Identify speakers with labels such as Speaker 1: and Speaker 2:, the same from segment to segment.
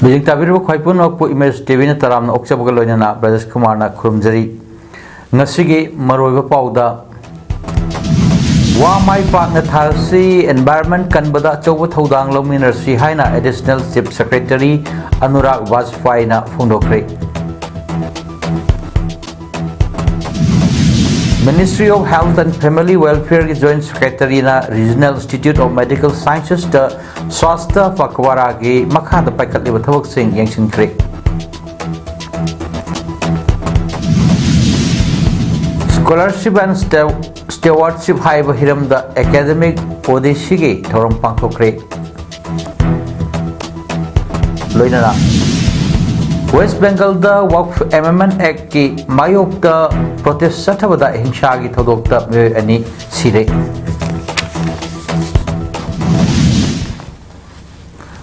Speaker 1: Mijing tabiru khwaipun okpu image TV na taram na okchabaga loina Brajesh Kumar na khurumjari ngasigi maroiba pauda wa mai pak na thalsi environment kanbada chawba thodang lominersi haina additional chief secretary Anurag Vajpayee na phungdokre Ministry of Health and Family Welfare Joint Secretary na Regional Institute of Medical Sciences the Swasta Pakwara ki makhada paikatliba thabak sing yengsinkhre Scholarship and Stewardship haiba hiramda academic podishigi thorom pangthokre loinana West Bengal the Waqf Amendment Act ki mayok the protest satabada hingsa gi thodok ta me ani sire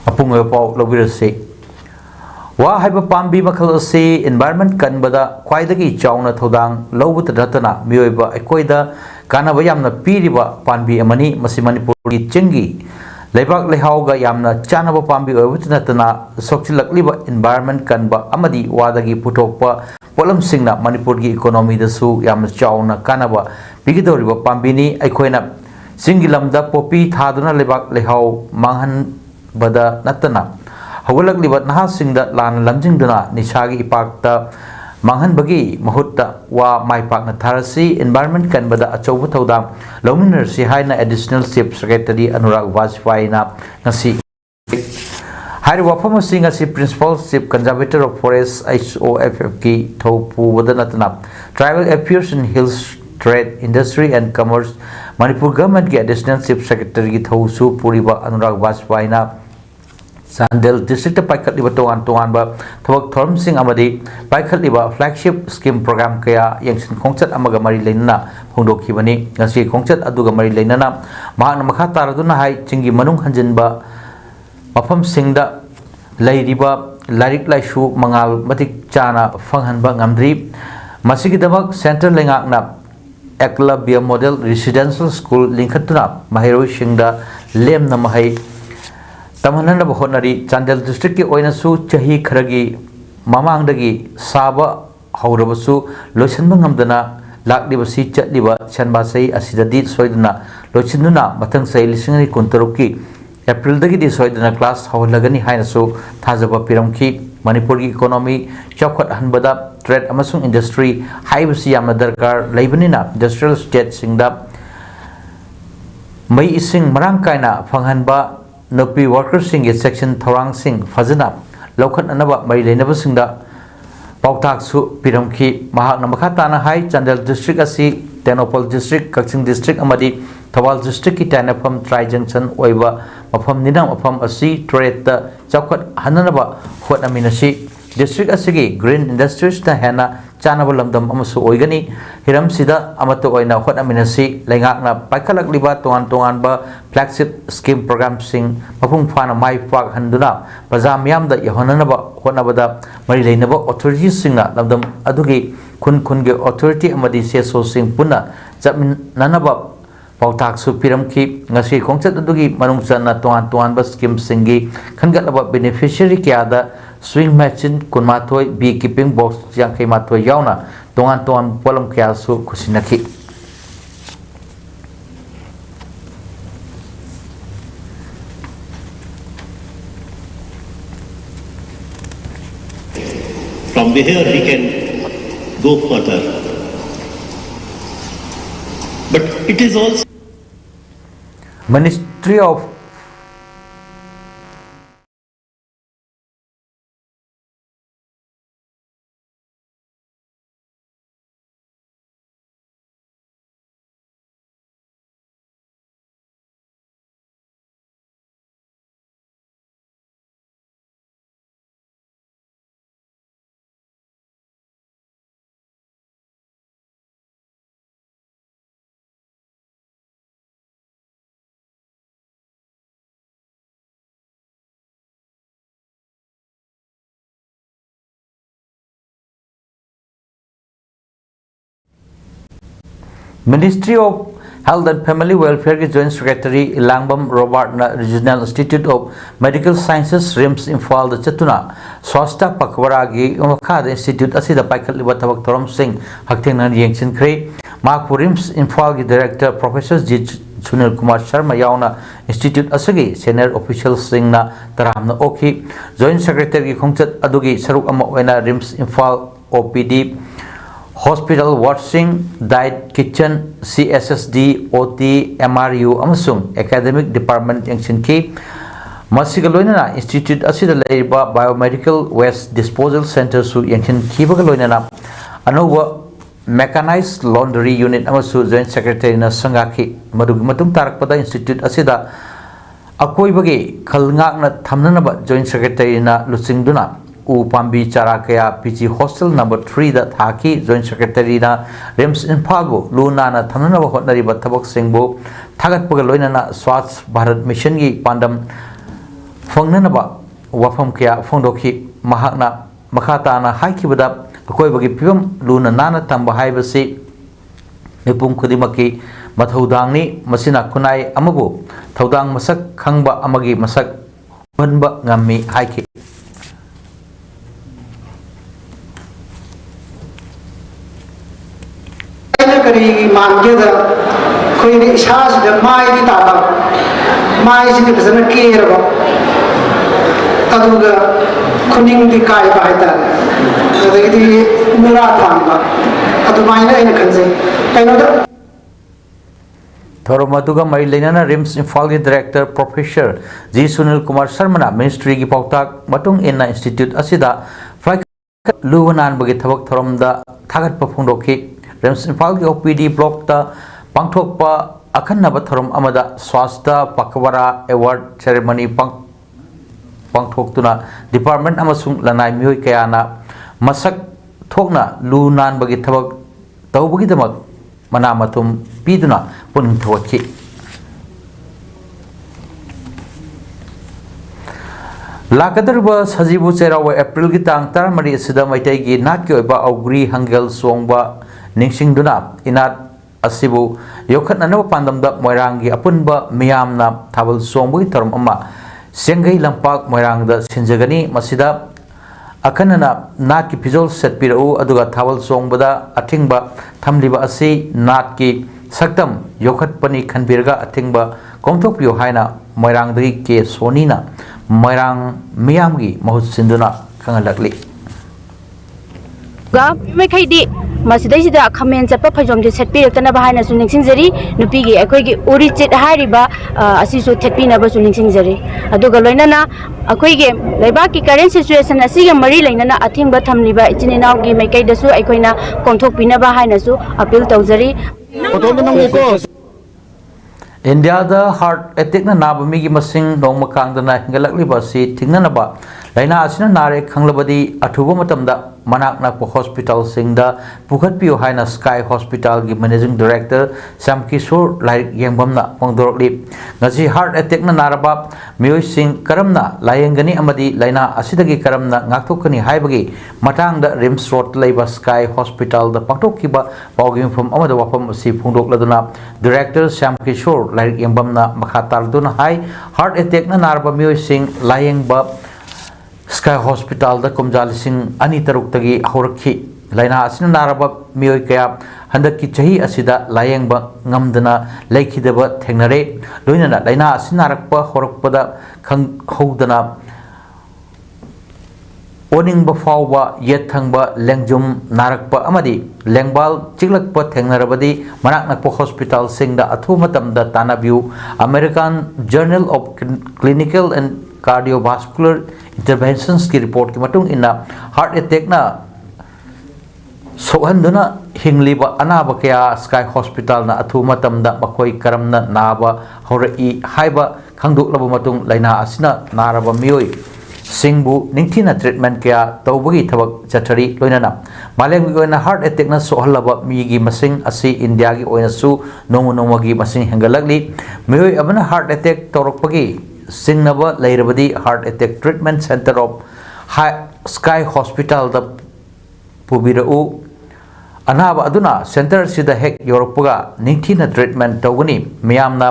Speaker 1: apung pau lobirase wa haiba pambi makhal se environment kanbada khwaidagi chauna thodang lobut ratana mioiba ekoida kanaba yamna piriba panbi amani masi manipur gi chengi Lebak lehauga yamna chanaba pambi oibutnatana sokchilakliba environment kanba amadi wadagi putokpa polam singna manipur gi economy dasu yamna chauna kanaba bigidoriba pambini aikoina singilamda popi thaduna lebak lehau manghan bada natana hawalakliba naha singda lan lamjingduna nisagi ipakta manghan bagi mahutta wa maipak na tharasi environment kanbada achauba thodam lominersi haina additional chief secretary Anurag Vajpayee na ngasi hari wafam sing ngasi principal chief conservator of forest HOFF ki thopu wadanatna tribal affairs in hills trade industry and commerce Manipur government ki additional chief secretary ki thosu puriba Anurag Vajpayee na Sandel district paikatliba tongan ba thobak thorum sing amadi paikatliba flagship scheme program kaya yengsin khongchat amaga mari leinana phongdokhibani ngasi khongchat aduga mari leinana mahakna makha taraduna hai chingi manung hanjinba mafam singda leiriba larik laisu mangal matik chana phanghanba ngamdri masigidamak central lengakna Eklavya model residential school linkhatuna mahiroi singda lemna mahai Tamanana Bahonari, Chandel district oinasu chahi kharagi mamangdagi saba haurabasu loisanbangamdana laklibasi chatliba chanbasai asidadi soidana loichinuna mathang sai lisingani kuntaruki April dagi di soidana class hawlagani hainasu thajaba piramki Manipur gi economy chawkhat hanbada trade amasung industry haibasi yamna darkar leibanina industrial state singda mai ising marangkaina phanghanba Nopi workers sing section thorang sing fazana lokhat anaba mari leinaba singda pautak su piramki mahak namakha na hai Chandel district asi Tenopal district Kakching district amadi Thawal district ki tanafam tri junction oiba mafam ninam mafam asi trade ta chawkhat hananaba hot aminasi district asigi green industries ta hena chanaba lamdam amasu oigani hiram sida amato oina hot aminasi lengakna paikhalak liba tongan ba flagship scheme program sing mapung phana mai pak handuna pajam yamda yahonanaba honabada mari leinaba authorities singna lamdam adugi khun ge authority amadi seso sing punna jamin nanaba pautak su piramki ngasi khongchat adugi manungchana tongan ba scheme singi khangatlaba beneficiary kyada swing machine kunmathoi beekeeping box yangkai mathoi yauna tongan polam kya su khusinaki
Speaker 2: From here we can go further, but it is also
Speaker 1: Ministry of Ministry of Health and Family Welfare की Joint Secretary Langbam Robert na Regional Institute of Medical Sciences RIMS Imphal da chatuna swasta pakwara gi umakha institute asida paikhat liba thabak thorom sing haktheng na yengchin khre mak RIMS Imphal gi Director Professor G Sunil Kumar Sharma yauna Institute asagi senior officials sing na taramna okhi Joint Secretary gi khongchat adugi saruk ama oina RIMS Imphal OPD Hospital Washing, Diet Kitchen, CSSD, OT, MRU, amasung Academic Department yang sinki Masigaloina Institute asida leiba Biomedical Waste Disposal Center su yang sinki bagaloina Anova Mechanized Laundry Unit amasu Joint Secretary na sangaki madugi matung tarak pada Institute asida akoi bagi khalngak na thamnana ba Joint Secretary na lusingduna Upambi Charakaya PG Hostel number 3 that Haki Joint Secretary na RIMS Imphal Luna na Thamana Hotnari Batabak Singbo Tagat Pagaloina na Swats Bharat Mission gi Pandam Fongnanaba Wafam Kya Fondoki Mahakna Makata na Haki Bada Akoi Bagi Pim Luna Nana Tamba Haibasi Nipum Kudimaki Mathodangni Masina Kunai Amabu Thodang Masak Kangba Amagi Masak Banba Ngami Haki
Speaker 3: करी मान के दर कोई ने इशास दे माई दी ताबा माई से दी बसना केर बा अदुगा खुनिंग दी काय बायता अदगी दी मुरा थांबा अदु माई ने इन खंजे pano there
Speaker 1: Thoromaduga Mai Lenana RIMS Imphal ki Director Professor G Sunil Kumar Sharma Ministry ki Pautak Matung Inna Institute asida Flight Luwanan bagi thabak thoromda thagat pafungdoki RIMS Imphal ki OPD block ta pangthokpa akhanaba thorom amada swasta pakwara award ceremony pangthoktuna department amasung lanai mioi kayana masak thokna lu nan bagi thabak tawbagi damak mana matum piduna puning thawaki Lakadarba Sajibu Cherawa April ki tang taramari asida maitai gi nat ki oiba augri hangel songba Ningsing Duna inat asibu yokhat nanawa pandamda moiranggi apunba miyamna thabal songbu tarum amma sengai lampak moirangda sinjagani masida akanana nat ki pizol set pirau aduga thabal songbada athingba thamliba asi nat ki saktam yokhat pani khanbirga athingba komthok pio haina moirangdagi ke sonina moirang miyamgi mahut sinduna kangalakli
Speaker 4: ga me khaidi Masidai sida khamen chapa phajom je setpi rekana bahai na suning singjari nupi gi akoi gi ori chit hariba asi so thetpi na ba suning singjari aduga loina na akoi ge leiba ki current situation asi ge mari leina na athing ba thamli ba ichine naw gi mai kai da su akoi na konthok pina bahai na su appeal tawjari
Speaker 1: India da heart attack na nabami gi masing nongma kangdana hingalakli ba si thingna ba laina asina nare khanglabadi athuba matamda manak nakpo hospital singda pukhat pio haina Sky Hospital gi managing director Sam Kishore lai yengbamna pangdorli ngasi heart attack na naraba mioi sing karamna layengani amadi laina asidagi karamna ngakthokani haibagi matangda RIMS road leiba Sky Hospital da pangtokkiba pawgim from amada wapam si phungdokladuna director Sam Kishore lai yengbamna makhatarduna hai heart attack na naraba mioi sing layengba Sky Hospital da kumjalising ani taruk tagi haurakhi laina asina naraba mioi kaya handaki chahi asida layengba ngamdana laikhidaba thengnare loinana laina asina rakpa horakpada khang houdana oningba fawba yethangba lengjum narakpa amadi lengbal chiklakpa thengnarabadi manak nakpo hospital singda athu matamda tanabiu American Journal of Clinical and Cardiovascular Interventions ki report ki matung inna heart attack na sohanduna hingliba anaba kaya Sky Hospital na athu matamda bakoi karamna naba horai haiba khangdoklaba matung laina asina naraba mioi singbu ningthina treatment kaya tawbagi thabak chathari loinana maleng gi oina heart attack na sohalaba mi gi masing asi India gi oina su nomo gi masing hengalakli mioi abana heart attack torokpagi singnaba lairabadi heart attack treatment center of Sky Hospital da pubirau Anab अदुना centre सिदा हेक योरपगा निंथीना treatment तौगनी मियामना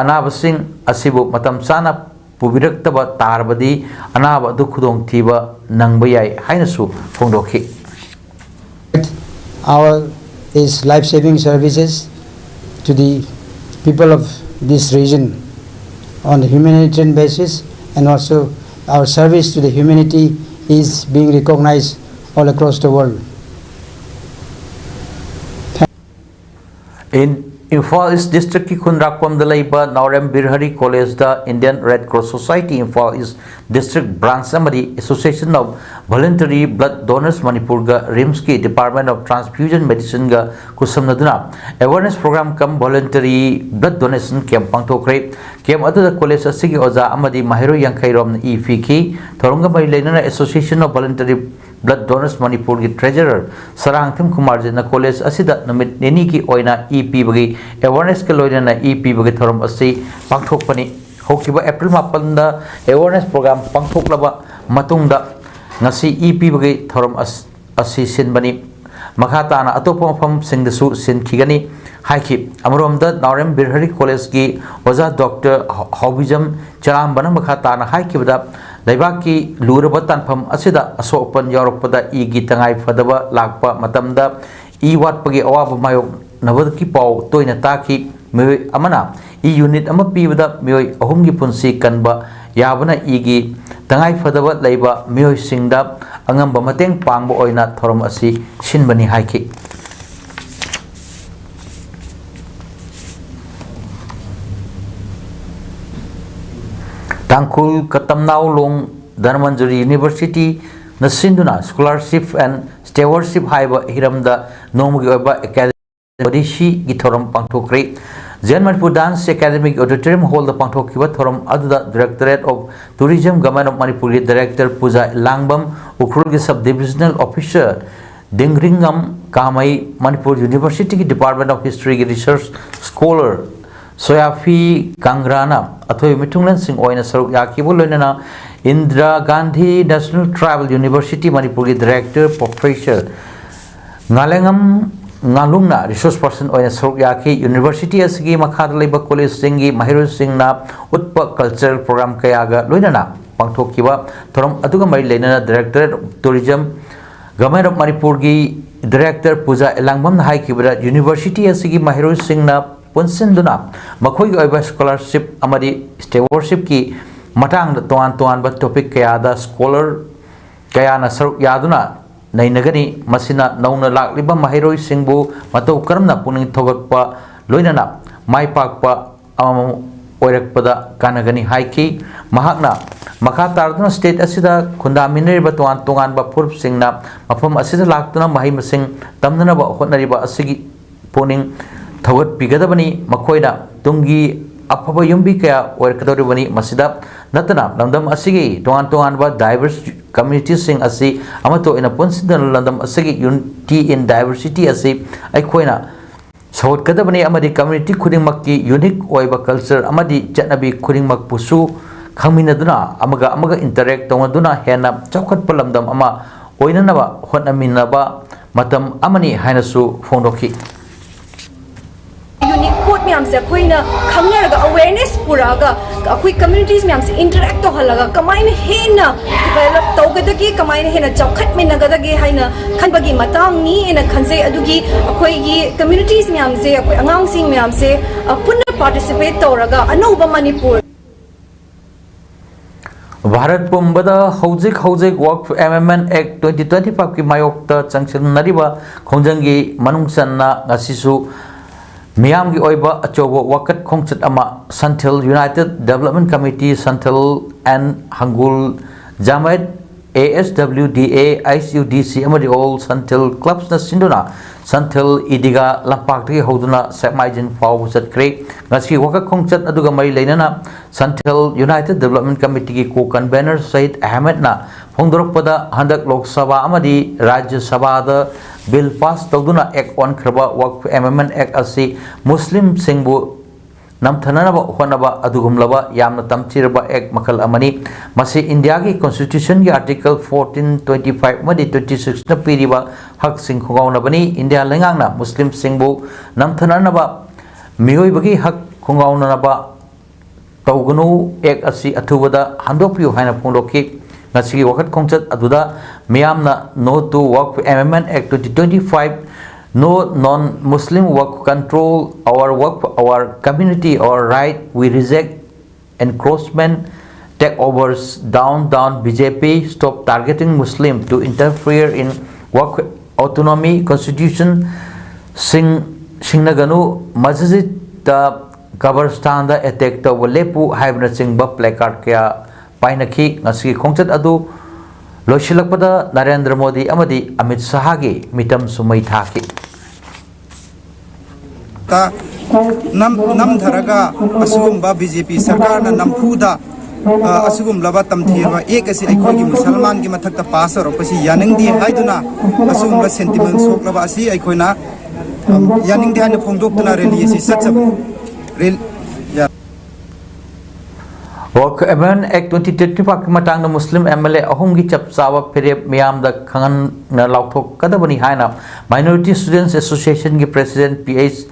Speaker 1: अनाब सिंह असिबु मतम चाना पुबिरक्तबा तारबदी अनाब अदु खुदोंग थीबा नंगबा याय हाइनसु फोंदोखि.
Speaker 5: Our is life-saving services to the people of this region on a humanitarian basis, and also our service to the humanity is being recognized all across the world.
Speaker 1: In Imphal East District ki Khunrakpam da laiba Naurem Birhari College da Indian Red Cross Society Imphal East District Branch amadi Association of Voluntary Blood Donors Manipur ga RIMS ki Department of Transfusion Medicine ga kusamnaduna awareness program kam voluntary blood donation camp pangthokre. Camp adu da college asigi oja amadi Mahiru Yankhai rom na EFK thoronga mai leinana Association of Voluntary Blood Donors Manipur ki Treasurer Sarangthim Kumar jina college asida namit neni ki oina EP bagi awareness ke loina EP bagi thorom asi pangthokpani hokiba April 8 da awareness program pangthoklaba matungda ngasi EP bagi thorom asi sinbani makata na atopa mafam singdasu sin khigani haiki amromda Naurem Birhari College ki oja Dr. Hobijam Charam bana makata na haiki bada Daibaki luraba tanpham asida asopan yaroppada igi tangai fadaba lakpa matamda I watpagi awaba mayok nabadki pau toina taki mioi amana I unit ama pibada mioi ahumgi punsi kanba yabana igi tangai fadaba leiba mioi singda angamba mateng pangba oina thorom asi sinbani haiki. Tangkul Katamnau Long Dharmanjuri University Nasinduna Scholarship and Stewardship Haiba Hiramda Nomugi Oba Academy Shi Githoram Pangthokre. Zen Manipur Dance Academic Auditorium Hall the Pangthokiba Thoram Aduda Directorate of Tourism Government of Manipur Director Puja Langbam Ukrulgi Subdivisional Officer Dingringam Kamai Manipur University Department of History Research Scholar Soyafi Kangrana Athoy Mitunglan Singh Oina Saruk Yakibu Loinana Indira Gandhi National Travel University Manipur Director Professor Ngalengam Ngalungna Resource Person Oina Saruk Yaki University Asigi Makhad Labor College Singi Mahiru Singna Utpa Cultural Program Kayaga Loinana Pangthokiba Thorom Aduga Mai Lenana Director of Tourism Government of Manipur Director Puja Langbam Haikibra University Asigi Mahiru Singna Punsinduna Makoy Oiba Scholarship Amadi Stewardship ki Matang Tuan Tuan but topic Kayada Scholar Kayana Saruk Yaduna Nainagani Masina Nauna Lakliba Mahiro Singbu Mato Karamna Puning Togotpa Loinana Mai Pakpa Oirakpada Kanagani Haiki Mahakna Makatarduna State Asida Kunda Mineriba Tuan Tungan Bapur Singna Mafum Asida Laktuna Mahim Sing Tamnaba Honariba Asigi Puning Thawat Pigadabani Makoida Tungi Apapa Yumbi Kaya or Kadoribani Masida Natana Landam Asigi Tuan Tuanba diverse communities sing Asi Amato in a Punsidan Landam Asigi unity in diversity Asi Aikoina South Kadabani Amadi community Kuding Maki unique Oiba culture Amadi Janabi Kuding Mak Pusu Kaminaduna Amaga interact Tongaduna Hena Chokat Palamdam Ama Oinanaba Honaminaba Matam Amani Hainasu Fondoki.
Speaker 6: Unique quote में हमसे कोई ना खमने लगा awareness पूरा का कोई communities में हमसे interact तो हलगा कमाई ने है ना develop तो गदा की कमाई ने है ना चौखट में नगदा की है ना खन बगी मतांग नी है ना खन से अदुगी कोई ये communities में हमसे कोई अंगांग सिंग में हमसे पुनः participate तो रगा अनोबा Manipur
Speaker 1: Bharat Pumbada Hojik Work Amendment Act 2025 ki mayokta changchinariba khonjangi manungsanna ngasisu Miyamgi Oiba Achobo Wakat Kongchat Ama Santil United Development Committee Santil and Hangul Jamed ASWDA ICUDC Amadi All Santil Clubs na Sinduna Santil Idiga Lampakti Hoduna Samajin Pawsat Creek Nasi Wakat Kongchat Aduga Mai Lenana Santil United Development Committee ki co-convener Said Ahmed na Hongdorpada Handak Lok Sabha Amadi Rajya Sabha da Bill pass Togduna Act on Kraba Work Amendment Act Asi Muslim Singbu namthananaba honaba adugumlaba yamna tamchiraba ek makal amani masi India ki constitution ki article 14 25 madi 26 na piriba hak sing khongauna bani India lengangna muslim singbu namthananaba miyoi bagi hak khongauna naba tawgunu ek asi athubada handopyu haina phongdoki ngasi wakat khongchat aduda miyamna no to work amendment act 2025 no non-Muslim work control our work, our community, our right. We reject encroachment, takeovers, down BJP. Stop targeting Muslim to interfere in work autonomy. Constitution. Singnaganu Masjid Kabristan da attack to Lepu Hybrid Singba placard kya painaki ngasi khongchat adu loishilakpada Narendra Modi amadi Amit Shah gi mitam sumai thaki
Speaker 7: nam dharaga asugumba BJP sarkar na nampuda asugum laba tamthirwa ek asi aikhogi musalman gi mathakta pass aropasi yaningdi haiduna asugumba sentiment soklaba asi aikhoina yaningdi hanu phongdoktuna rally asi satsab rel
Speaker 1: Work Amendment Act 2025 matang na Muslim MLA ahum gi chap sawa phire miyam da khangan na lauthok kadabani haina Minority Students Association gi President PH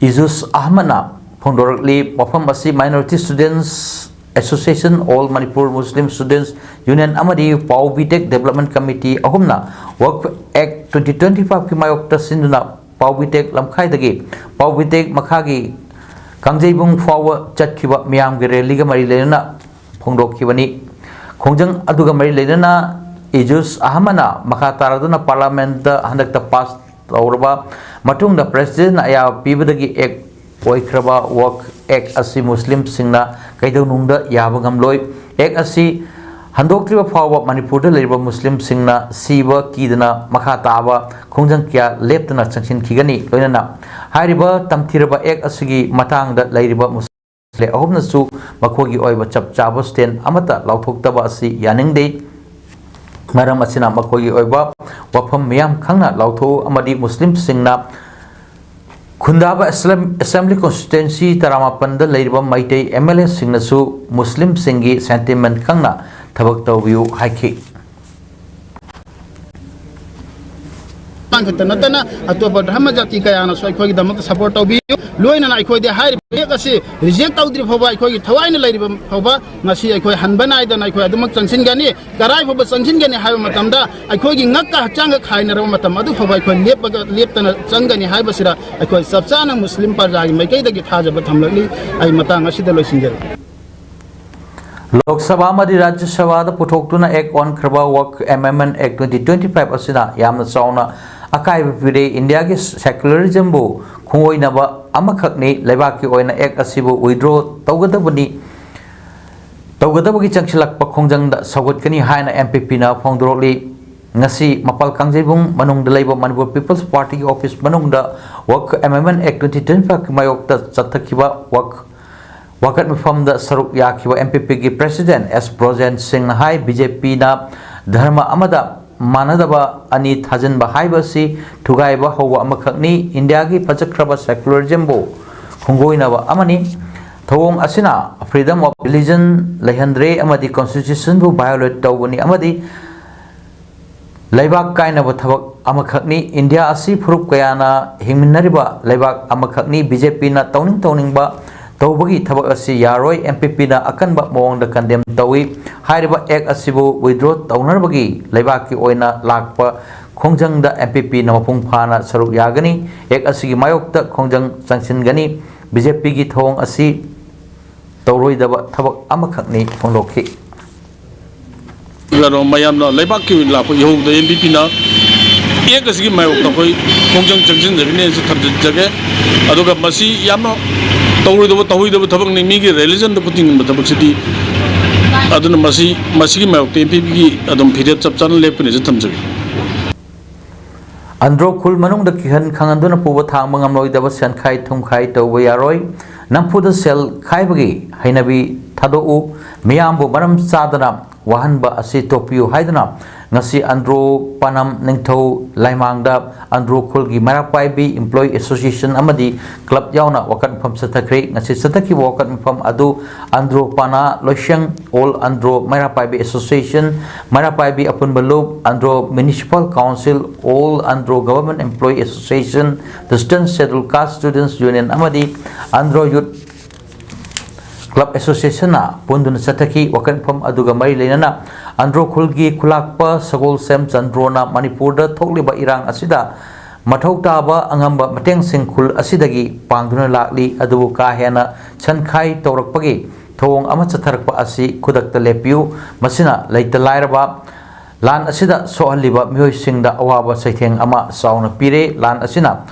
Speaker 1: Izus Ahmana Phondorli Mafam Asi Minority Students Association All Manipur Muslim Students Union Amadi PAODAM Development Committee ahumna Work Act 2025 ki mayokta sinduna PAODAM lamkhai dagi PAODAM makhagi Kangjebung fawa chatkiba miyam gi rally ga mari lena phongdokkibani khongjang aduga mari lena Izus Ahmana makha taraduna parliament da handakta pass tawraba matungda president aya pibadagi ek oikraba work ek asi muslim singna kaidonungda yabagamloi ek asi handoktriba fawa manipur da leriba muslim singna siba kidana makha taba khongjang kya leptana changsin khigani loinana hairiba tamthiraba ek asigi matangda leriba muslim ahumna su makhogi oiba chapchaba stand amata lauthokta asi yaningdei maram asina makhogi oiba wafam miyam khangna lautho amadi muslim singna khundaba assembly constituency taramapan da leiriba maitei MLA singna su muslim singi sentiment khangna thabak tawbiu haiki
Speaker 8: Natana atopa dhamma jati kaya na so aikoi damak support tawbi loina na aikoi de hairi bekasi reject tawdri phoba aikoi thawai na lairiba phoba ngasi aikoi hanbana ida na aikoi adumak changsin gani karai phoba changsin gani haiba matamda aikoi gi ngakka changa khaina ra matam adu phoba aikoi leptana changani haiba sira aikoi sabchana muslim parjagi maikai dagi thajaba thamlali ai matang asida loisinjare
Speaker 1: Lok Sabha madi Rajya Sabha da puthokuna ek on kraba work amendment act 2025 asina yamna chauna akai pire India ki secularism bu khoi na ba amakhakni lebak ki oina ek asibu withdraw tawgadabani changchilak pa khongjang da sagot kani haina MPP na phongdroli ngasi mapal kangjebung manung da leiba Manipur People's Party ki office manung da work amendment act 2025 mayok ta chathakiba wakat mifam da saruk yakiba MPP ki president S Brojen Singh hai BJP na dharma amada manadaba ani thajan ba haibasi thugai ba howa amakhakni India ki pachakraba secularism bo khongoina ba amani thawong asina freedom of religion lehandre amadi constitution bu violate tawbani amadi laibak kaina ba thabak amakhakni India asi furup kayana hingminnariba laibak amakhakni BJP na tawning ba tawbagi thabak asi yaroi MPP na akanba mawangda condemn tawi hairiba ek asibu withdraw tawnarbagi leibaki oina lakpa khongjangda MPP na mapung phana saruk yagani ek asigi mayokta khongjang changsin gani BJP gi thong asi tawroidaba thabak amakhakni phonglokhi
Speaker 9: laro mayamna leibaki lakpa yohda MPP na ek asigi mayokta khoi khongjang changsin jabine se thamjage aduga masi yamna tawridaba thabak ni mi gi religion da puting tabak sidi aduna masi gi mayok MPP gi adum phirep chapchan lepne je thamjage
Speaker 1: andro khul manung da kihan khanganduna puba thang mangam loi daba san khai thum khai tawba yaroi nampu da sel khai bagi hainabi thado u miyambu maram sadana wahan ba asi topiu haidana ngasi Andro Panam Ningthau Laimangda Andro Khulgi Marapaibi Employee Association amadi club yauna wakat mpham sathakre ngasi sathaki wakat mpham adu Andro Pana Loisyang All Andro Marapaibi Association Marapaibi Apun Balub Andro Municipal Council All Andro Government Employee Association the Western Scheduled Caste Students Union amadi Andro Youth Club Association na pundun sathaki wakan pham aduga mari leinana Andro Khulgi Khulakpa Sagol Sem Chandrona Manipur da thokliba irang asida mathau taba angamba mateng singkhul asidagi pangduna lakli adubu ka hena chankhai tawrakpagi thong ama chatharakpa asi khudakta lepiu masina leita lairaba lan asida sohaliba mioi singda awaba saitheng ama sauna pire lan asina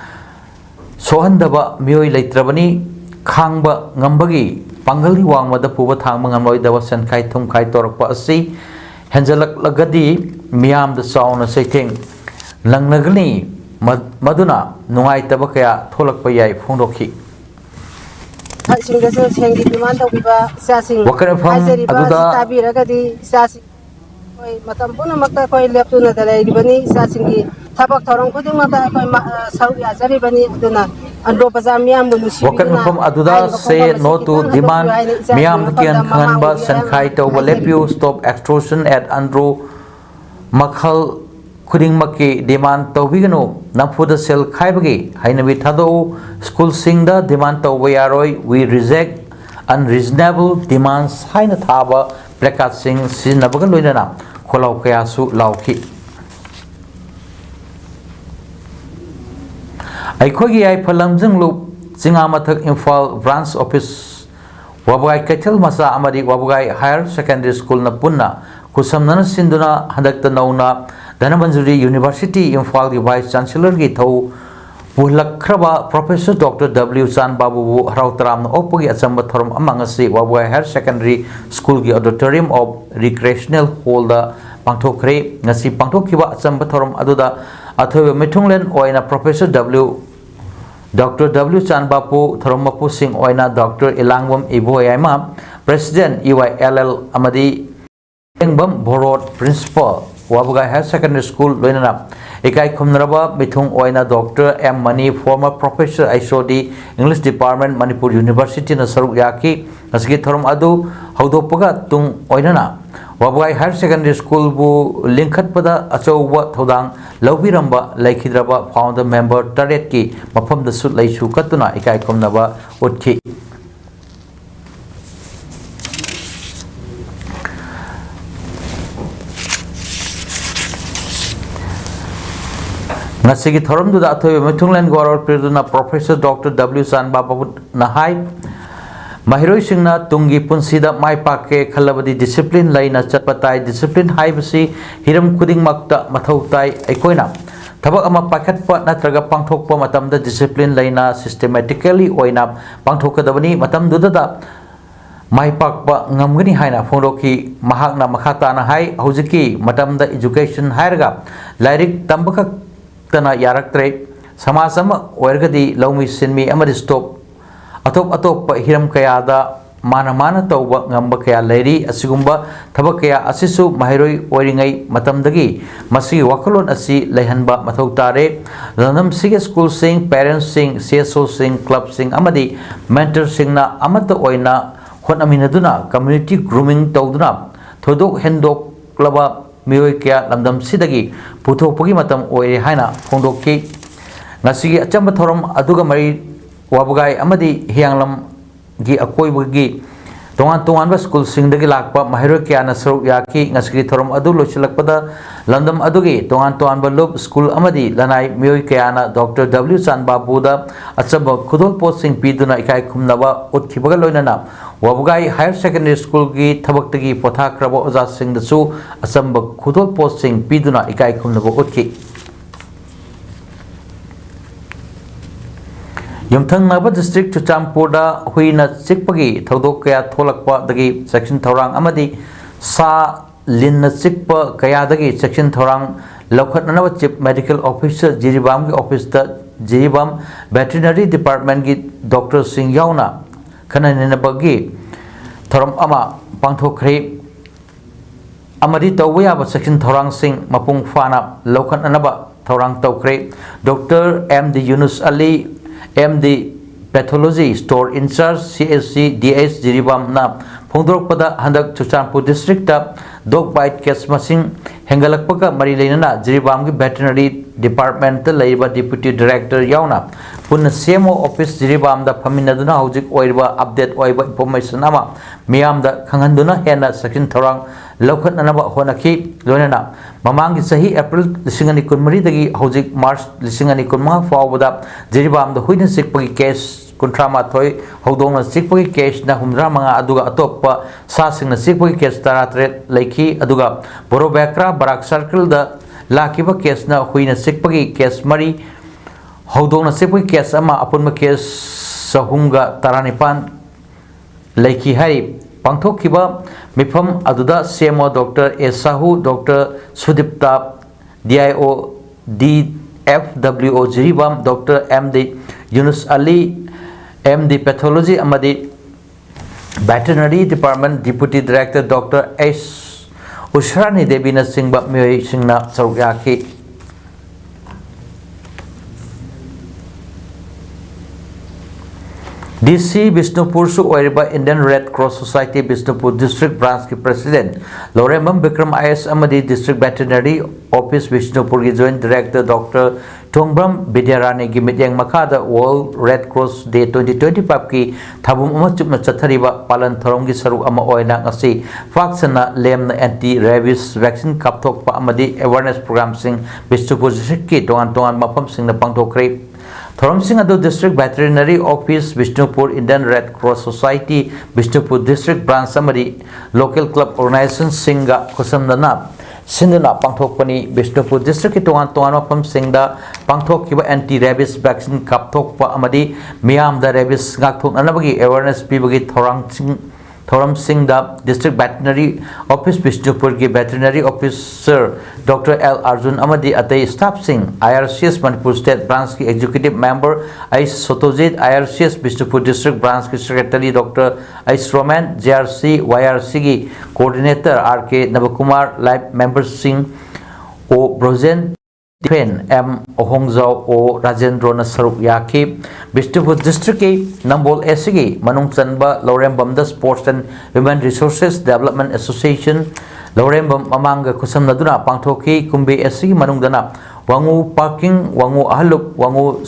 Speaker 1: sohandaba mioi leitrabani khangba ngambagi Pangali wangmada puba thang mangamoi dawa sankai thumkai torakpa asi henjalak lagadi miyam da sauna saitheng langnagani maduna nungai taba kaya tholakpa yai phongdokhi
Speaker 10: singdasu sengi demand tawbiba sasing
Speaker 1: wakana phang aduda
Speaker 10: tabiragadi sasing koi matam puna makta koi leptuna dalai ribani sasingi thabak thorong khuding mata koi sau ya jari bani aduna Andro Bazar miyam munusi
Speaker 1: wakan mafam aduda say no to demand miyam kian khanba sankhai tawba lepiu stop extortion at Andro Makhal khuding makki demand tawbiganu namfuda sel khaibagi hainabi thado school singda demand tawba yaroi we reject unreasonable demands haina thaba placard sing sinabaga loinana kholau kayasu lauki Aikogi ai phalam jinglu jinga mathak Imphal branch office wabugai Kaithal masa amadi wabugai higher secondary school na punna kusamnana sinduna hadakta nauna Dhanamanjuri University Imphal gi vice chancellor gi thau pulakraba Professor Dr. W. Chan Babu Harautaram opagi achamba thoram amangasi wabugai higher secondary school gi auditorium of recreational hall da pangthokre ngasi pangthokhiba achamba thoram aduda athoiba mithunglen oina Professor Dr. W. Chan Bapu Thoromapu Singh Oina Dr. Ilangwam Ibo Yaima President EYLL Amadi Engbam Borod Principal Wabugai Higher Secondary School Loinana Ikai Kumnaraba Mithung Oina Dr. M. Mani former Professor ISOD English Department Manipur University Nasaruk Yaki Nasgi Thorom Adu Haudopaga Tung Oinana Wabugai Higher Secondary School bu Linkhat pada achauba thodang laubiramba laikhidraba founder member taret ki mafam da sut laisu katuna ikai komnaba utkhi ngasigi thorom du da athoy mithunglen goror pirduna Professor Dr. W. Chan Babu nahai Mahiroi singna tungi punsida mai pake khalabadi discipline laina chatpatai discipline haibasi hiram kuding makta mathautai aikoina thabak ama pakhatpa natraga pangthokpa matamda discipline laina systematically oina pangthokadabani matam dudada mai pakpa ngamgani haina phondoki mahakna makhata na hai hojiki matamda education hairaga lairik tambaka tana yaraktre samasama oirgadi laumi sinmi amadi stop atop hiram kaya da mana tauba ngamba kaya lairi asigumba thabak kaya asisu mahiroi oiringai matamdagi masi wakalon asi lehanba mathau tare lanam sige school sing parents sing CSO sing club sing amadi mentor sing na amata oina honaminaduna community grooming tawduna thodok hendok klaba mioi kaya lamdam sidagi puthokpagi matam oire haina phongdokki ngasigi achamba thorom aduga mari Wabugai amadi hianglam gi akoibagi tongan school singdagi lakpa mahiro kya nasruk yaki ngasgi thorom adu lochilakpada landam adugi tongan balub school amadi lanai mioi kyana Dr. W. Chan Babu da achaba khudol post sing piduna ikai khumnaba uthibaga loinana Wabugai higher secondary school gi thabaktagi potha kraba oja sing dasu achamba khudol post sing piduna ikai khumnaba utkhi Yumthang Naba District Chuchampurda Huina Chikpagi Thodok Kaya Tholakpa Dagi Section Thorang Amadi Sa Lin Chikpa Kaya Dagi Section Thorang Lokhat Nanawa Chief Medical Officer Jiribam Ki Office da Jiribam Veterinary Department Ki Dr. Singh Yauna Kananabagi Thoram Ama Pangthokre amadi tawba yaba section thorang sing mapung fana lokhan anaba thorang tawkre Dr. MD Yunus Ali MD Pathology Store in charge CSC DS Jiribam na phongdorok pada handak Chuchanpur district ta dog bite case masing hengalakpaga mari leinana Jiribam ki veterinary department ta leiba deputy director yauna pun CMO office Jiribam da phaminaduna hojik oiba update oiba information ama miyam da khanghanduna hena section thorang lokhat anaba honaki loinana mamang ki sahi April 2023 dagi hojik March 2025 fawbada Jiribam da huina sikpagi case kuntrama thoi hodong sikpagi case na humra manga aduga atoppa sasing na sikpagi case taratret leiki aduga borobekra barak circle da lakiba case na huina sikpagi case mari hodong na sikpagi case ama apunma case sahunga taranipan leiki hai pangthokkiba mifam aduda CMO Dr. Esahu Dr. Sudipta DIO DFWO Jiribam Dr. MD Yunus Ali MD Pathology amadi Veterinary Department Deputy Director Dr. S. Ushrani Devi na singba miyoi singna sarukyaki DC Bishnupur su oiriba Indian Red Cross Society Bishnupur District Branch ki President Lorembam Bikram IS amadi District Veterinary Office Bishnupur ki Joint Director Dr. Tongbram Bidyarani ki mityeng makada World Red Cross Day 2025 ki thabum ama chupna chathariba palan thorom ki saruk ama oina ngasi vaccine lemna anti rabies vaccine kapthokpa amadi awareness program sing Bishnupur district ki tongan mafam sing na pangthokre Thorom Singh Adu District Veterinary Office Bishnupur Indian Red Cross Society Bishnupur District Branch Samari Local Club Organization Singa Kusamdana Sindana Pangthokpani Bishnupur District Tongan Mafam Singda Pangthokkiba anti-rabies vaccine kapthokpa amadi miyam da rabies ngakthok nanabagi awareness pibagi Thoram Singh da District Veterinary Office Bishnupur ki Veterinary Officer Dr. L. Arjun Amadi Atay Staff Singh IRCS Manipur State Branch ki Executive Member Ais Sotojit IRCS Bishnupur District Branch ki Secretary Dr. Ais Roman JRC YRC ki Coordinator R.K. Navakumar Live Member Singh O. Brozen Pen M. Ohongzao O. Rajendro na saruk yaki Bishnupur District ki Nambol SG Manung Chanba Lorembam da Sports and Human Resources Development Association Lorembam Amanga Kusamnaduna Pangthoki Kumbi SG Manung Dana Wangu Parking Wangu Ahaluk Wangu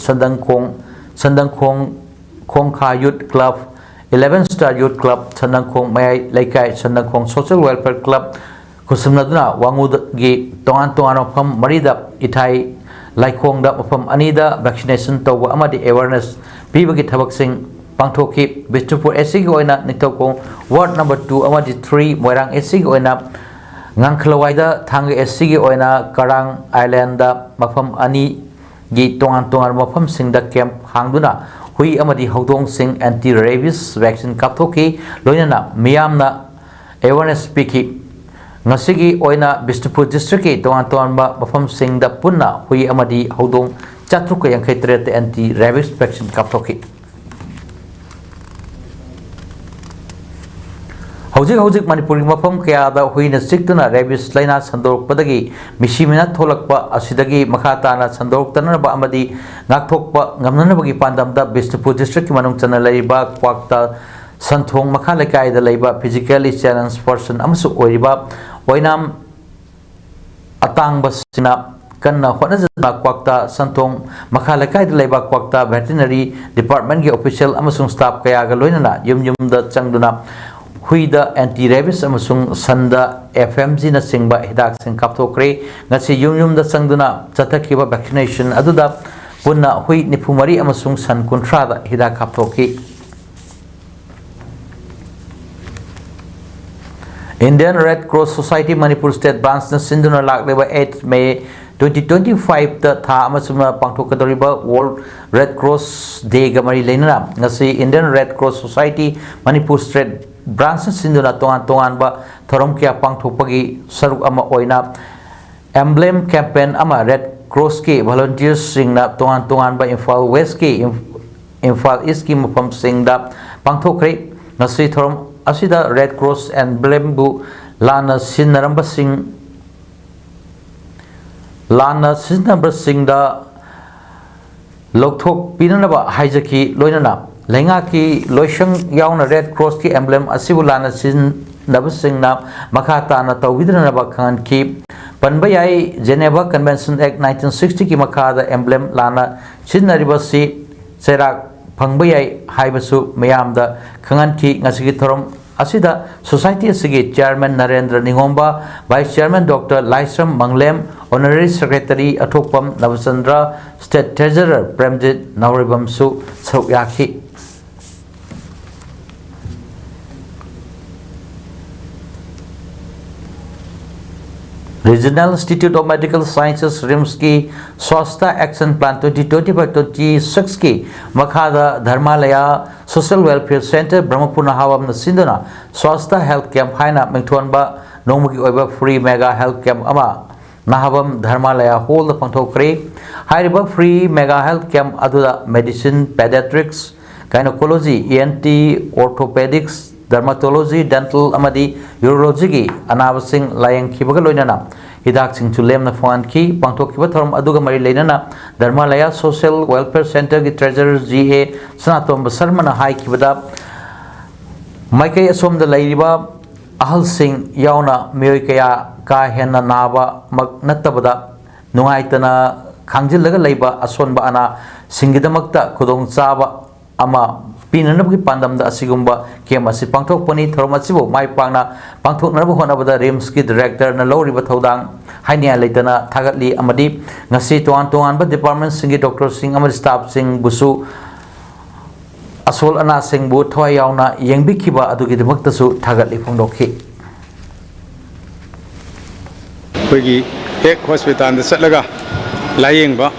Speaker 1: Sandangkhong Khongkha Youth Club 11 Star Youth Club Sandangkhong Mayai Laikai Sandangkhong Social Welfare Club Kusamnaduna Wangu gi tongan mafam marida ithai laikhong da mafam anida vaccination tawba amadi awareness pibagi thabak sing pangthoki Bishnupur SC oina nitokong ward number 2 amadi 3 Moirang SC oina ngangkhlawaida thang SC oina Karang Island da mafam ani gi tongan mafam sing da camp hangduna hui amadi hodong sing anti rabies vaccine kapthoki loinana miyamna awareness piki Ngasigi oina Bishnupur District ki tongan ba mafam sing da punna hui amadi hodong chatruk yang kaitre anti rabies vaccine kapthoki Hojik Manipur ki mafam kaya da hui na siktuna rabies laina sandorok padagi misimina tholakpa asidagi makhata na sandorok tanana ba amadi ngakthokpa ngamnana bagi pandam da Bishnupur District ki manung chana laiba kwakta santhong makhala kai da laiba physically challenged person amsu oiriba Wainam atang basina kanna honazna kwakta santhong makhalakai de leba kwakta veterinary department gi official amasung staff kaya ga loinana yum da changduna huida anti rabies amasung sanda FMG na singba hidak sing kapthokre ngasi yum da changduna chatakhiba vaccination aduda punna hui nipumari amasung san kuntra da hidak kapthoki Indian Red Cross Society Manipur State Branch na sinduna lakleba 8 May 2025 ta tha amasuma pangthokadoriba World Red Cross Day ga mari leinana ngasi Indian Red Cross Society Manipur State Branch na sinduna tongan ba thorom kya pangthokpagi saruk ama oina emblem campaign ama Red Cross ki volunteers singna tongan ba Imphal West ki Imphal East ki mafam singda pangthokre ngasi thorom asida Red Cross emblem bu लाना सिन्नरबसिंगदा लौथोक पीननबा हाइजकी लोइनना लेंगा की Loisang याउना red cross की emblem असिबु लाना सिन्नबसिंगना मखा ताना तौबिदनबा खान की पनबा याई Geneva convention act 1960 की मखादा एम्ब्लेम लाना सिन्नरिबसी सेराक फंगबा याई हाइबसु मयामदा खंगन की ngasi थोरम असिदा सोसाइटी असिगी chairman Narendra Ningomba vice chairman doctor Laishram Mangalem honorary secretary अथोपम नवचंद्र स्टेट ट्रेजरर प्रेमजित नवरिबमसु सरुक याखी regional institute of medical sciences RIMS की स्वास्थ्य एक्शन प्लान 2025-26 की मखादा Dharmalaya social welfare centre Brahmapur नहावम सिंधुना स्वास्थ्य हेल्थ कैंप हाइना मिंथोनबा नोंमुगी ओइबा फ्री मेगा हेल्थ कैंप अमा नहावम धर्मालया हॉल द पंथोक्रे हाइरिबा फ्री मेगा हेल्थ कैंप अदुदा medicine paediatrics gynaecology ENT orthopaedics dermatology dental amadi urology gi anabasing layang khibaga loinana hidak sing chulem na phone ki pangthok kiba thorum aduga mari leinana dharmalaya social welfare center gi treasurer GA sanatom basarmana hai kibada maikai asom da lairiba ahal sing yauna miyoi kaya ka henna naba mak natabada nungaitana khangjilaga leiba asonba ana singidamakta khudong chaba ama पीननबकी पांदमदा असिगुम्बा केम असि पांथोकपनी theorem असिबो माइ पांगना पांथोकनबो होनबदा RIMS की director न लौरिबा थौदांग हाइनिया लेतना थागतली अमदी ngasi तोआन तोआन बा department सिंगी doctor सिंग अमर staff सिंग बुसु असोल अना सिंग बु थवा यावना येंबिखिबा अदुगी दमक्तसु थागतली फोंदोखि
Speaker 11: कोई एक hospital the चलगा लायेंबा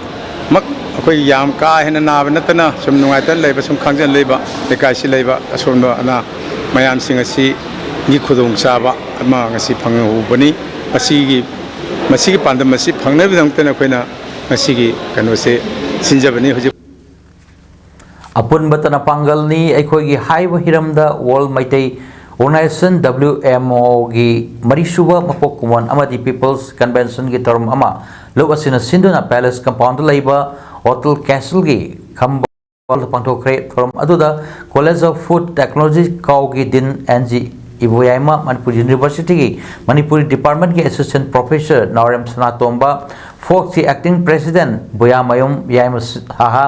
Speaker 11: मक अखोई याम का हेन नाब नतना सुम नुंगाइता लेबा सुम खांजन लेबा लेकाइसि लेबा असोनबा अना मयाम सिंग असि नि खुदोंग चाबा अमा ngasi फंगहुबनी मसीगी पांदम मसी फंगनबिदंतना अखोइना मसीगी कनोसे सिंजबनी हुजि
Speaker 1: अपुनबतना पांगलनी अखोइगी हाइबा हिरमदा वर्ल्ड मैतै ऑर्गेनाइजेशन WMO की मरीसुबा मपोक कुमन अमदी पीपल्स कन्वेंशन की तरम अमा लोग असिना सिंधुना पैलेस कंपाउंड लाइबा होटल कैसल की खंबल पांथोखरे थोरम अदुदा कॉलेज ऑफ फूड टेक्नोलॉजी काउ की दिन NG इबोयामा मणिपुर यूनिवर्सिटी की मणिपुरी डिपार्टमेंट के असिस्टेंट प्रोफेसर नौरम सनातोंबा फोक्स की acting president बोयामयुम yam haha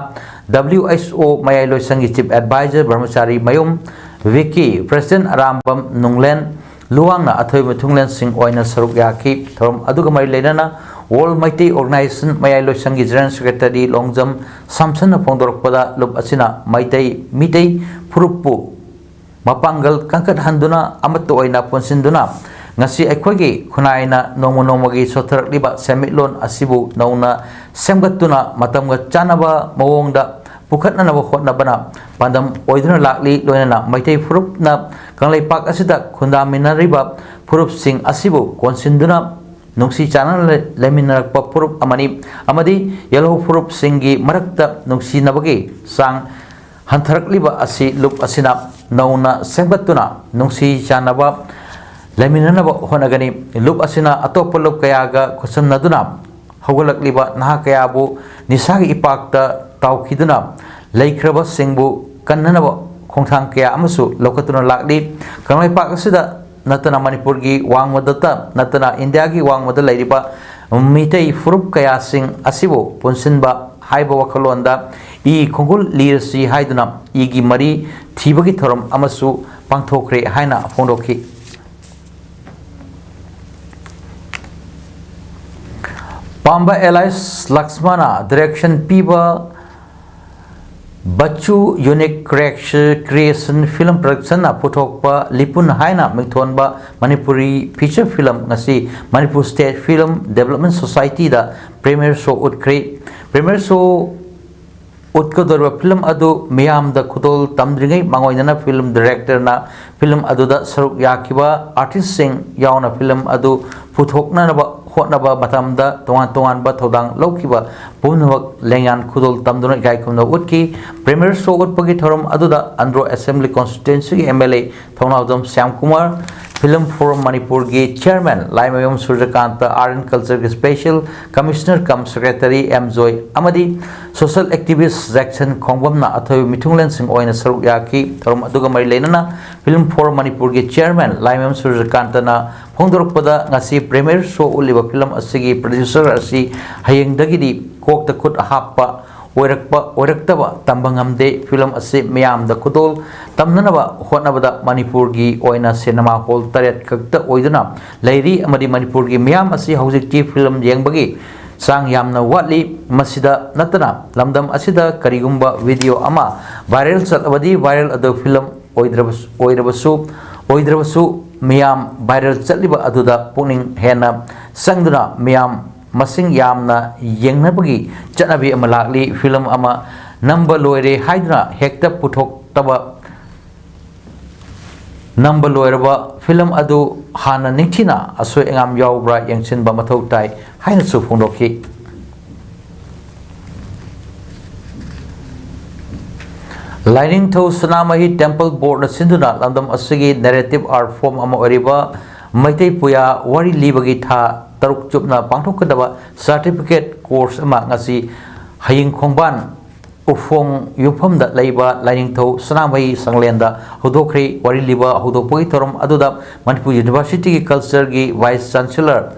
Speaker 1: WHO मयालो संगी चीफ एडवाइजर ब्रह्मचारी मयुम विकी प्रेसिडेंट अरामबम नुंगलेन लुवांगना अथोय मुथुंगलेन सिंह ओइना सरुक याखी थोरम अदुगा मरि लेनाना वर्ल्ड मैटी ऑर्गेनाइजेशन मयालो संगी जनरल सेक्रेटरी लोंगजम सामसन फोंदोरपदा लुब असिना मितै फुरुपु मपांगल कंकट हंदुना अमत ओइना पोंसिंदुना ngasi अखोगी खुनाइना नोमोनोमगी सोथरलिबा सेमिलोन असिबु नौना सेमगतुना मतमगा चानबा मवोंगदा पुखतनबा होतनबना पांदम ओइदुना लाकली लोइना मैतै फुरुपना कंगलैपाक असिदा खुंदामिनरिबा फुरुप सिंह असिबु कोनसिंदुना नुंसी चाना लेमिनरपा फुरुप अमदी येलो फुरुप सिंगी मरक्ता नुंसी नबगी सांग हंथरकलिबा असि लुप असिना नौना सेमगतुना नुंसी चानबा लेमिननबा होनगनी लुप असिना अतोप लुप कयागा खुसमनदुना हौगलकलिबा नहा कयाबु निसागी इपाकता ताउखिदुना लैख्रबा सिंगबु कन्ननबा खोंथांग कया अमसु लोकतुना लाकली कंगलैपाक असिदा नतना मणिपुर की वांगमदता नतना इंडिया की वांगमद लैरिबा मितै फुरुप कया सिंग असिबु पुनसिनबा हाइबा वखलोंदा ई खुंगुल लीरसी हाइदुना ईगी मरी थीबगी थोरम अमसु पांथोखरे हाइना फोंदोखि पांबा एलाइस लक्ष्मणा डायरेक्शन पीबा Bachchu unique creation film production पुथोकपा लिपुन हाइना मिथोनबा Manipuri feature film ngasi Manipur state film development society दा प्रीमियर शो उतख्रे प्रीमियर शो उत्कदरबा फिल्म अदु मियाम दा खुदोल तमद्रिंगै मंगोइना फिल्म डायरेक्टर ना फिल्म अदु दा सरुक याखिबा आर्टिस्ट सिंग यावना फिल्म अदु पुथोकनाबा होटनबा मतमदा तोवान तोवान बा थौदांग लौखिबा पुनवक लेंगान खुदोल तमदुना गायकुमना उतकी प्रीमियर शो उत्पगी थोरम अदुदा Andro assembly constituency MLA Thounaojam Shyam Kumar Film Forum Manipur gi Chairman Laimayom Surjakanta Art and Culture gi Special Commissioner cum Secretary M Joy amadi Social Activist Jackson Khongbamna athoi mithunglen sing oina saruk yaki thorum aduga mari leinana Film Forum Manipur gi Chairman Laimayom Surjakanta na phongdorokpada ngasi premiere show uliba film asigi producer asi hayengdagi di kok takut happa oiraktaba tambangamde film asi miyam da kutol tamnanaba hotnabada Manipur gi oina cinema hall taret kakta oiduna leiri amadi Manipur gi miyam asi hojikti film yengbagi sang yamna watli masida natana lamdam asida karigumba video ama viral chatbadi viral ado film oidrabasu miyam viral chatliba aduda puning hena sangduna miyam masing yamna yengnabagi chanabi amalakli film ama number loire haidna hekta puthok taba number loiraba film adu hana ningthina asoi engam yawbra yengchinba mathau tai haina su phongdokhi Lining to Sanamahi Temple Board Sinduna Landam Asigi narrative art form ama oriba Maitei Puya Wari Libagi Tha Taruk Chupna Pangthokadaba certificate course ama ngasi Haying Khongban Ufong Yuphamda Leiba Lining to Sanamahi Sanglenda Hodokri Wari Liba Hodopoi Torom Aduda Manipur University Culture gi Vice Chancellor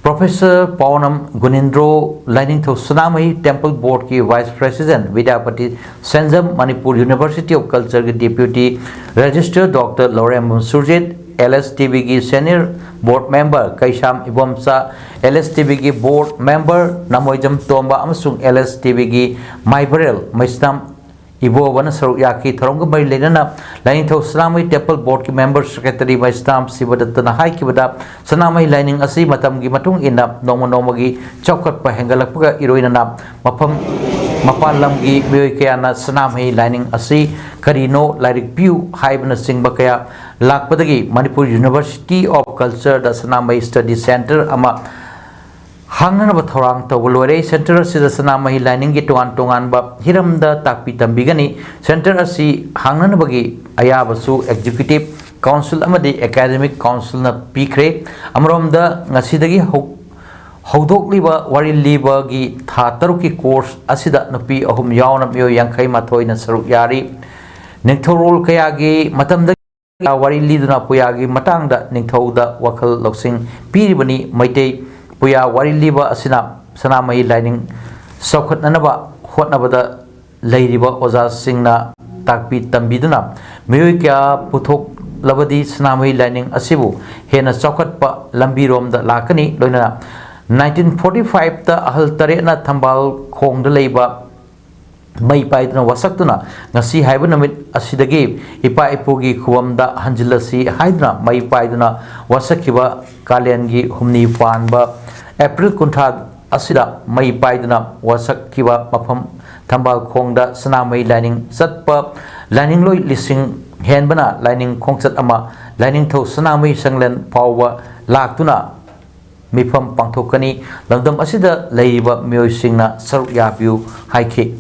Speaker 1: Professor PAODAM Gunindro Lining to Sanamahi Temple Board ki Vice President Vidyapati Senzam Manipur University of Culture ki Deputy Register Dr. Lorem Surjit LSTB ki Senior Board Member Kaisham Ibomsa LSTB ki Board Member Namoijam Tomba amasung LSTB ki Maibarel Maisnam Ibo wana saruk yaki tharongga bari lenana Lining to Sanamahi Temple Board ki Member Secretary Maistam Sibadatana hai kibada Sanamahi lining asi matam gi matung ina noma gi chaukat pa hengalakpaga iroinana mapam mapalam gi mioi kayana Sanamahi lining asi karino lairik piu haibana singba kaya lakpadagi Manipur University of Culture da Sanamahi Study Center ama Hanganaba thorang tawalore center asida Sanamahi lining gi tongan ba hiramda takpi tambigani center asi hanganabagi ayabasu executive council amadi academic council na pikre amromda ngasidagi hodokliba wari liba gi tha taruki course asida nupi ahum yauna myo yankhai mathoi na saruk yari ningthorol kayagi matamda wari liduna puyagi matangda ningthouda wakhal loksing piribani maitei Puya wari liba asina Sanamahi lining saukhat nanaba hotnabada leiriba oza singna takpi tambiduna mioi kya puthok labadi Sanamahi lining asibu hena saukhat pa lambi romda lakani loina 1945 ta ahal tarena thambal khongda leiba mai paiduna wasaktuna ngasi haiba namit asidagi ipa ipugi khuwamda hanjilasi haidna mai paiduna wasakiba kalyangi humni panba April Kuntha asida mai paiduna wasakkiba mafam thambal khongda Sanamahi lining satpa lining loi lising henbana lining khongchat ama lining tho Sanamahi sanglen pawwa laktuna mifam pangthokani langdam asida leiba mioi singna saruk yapiu haikhi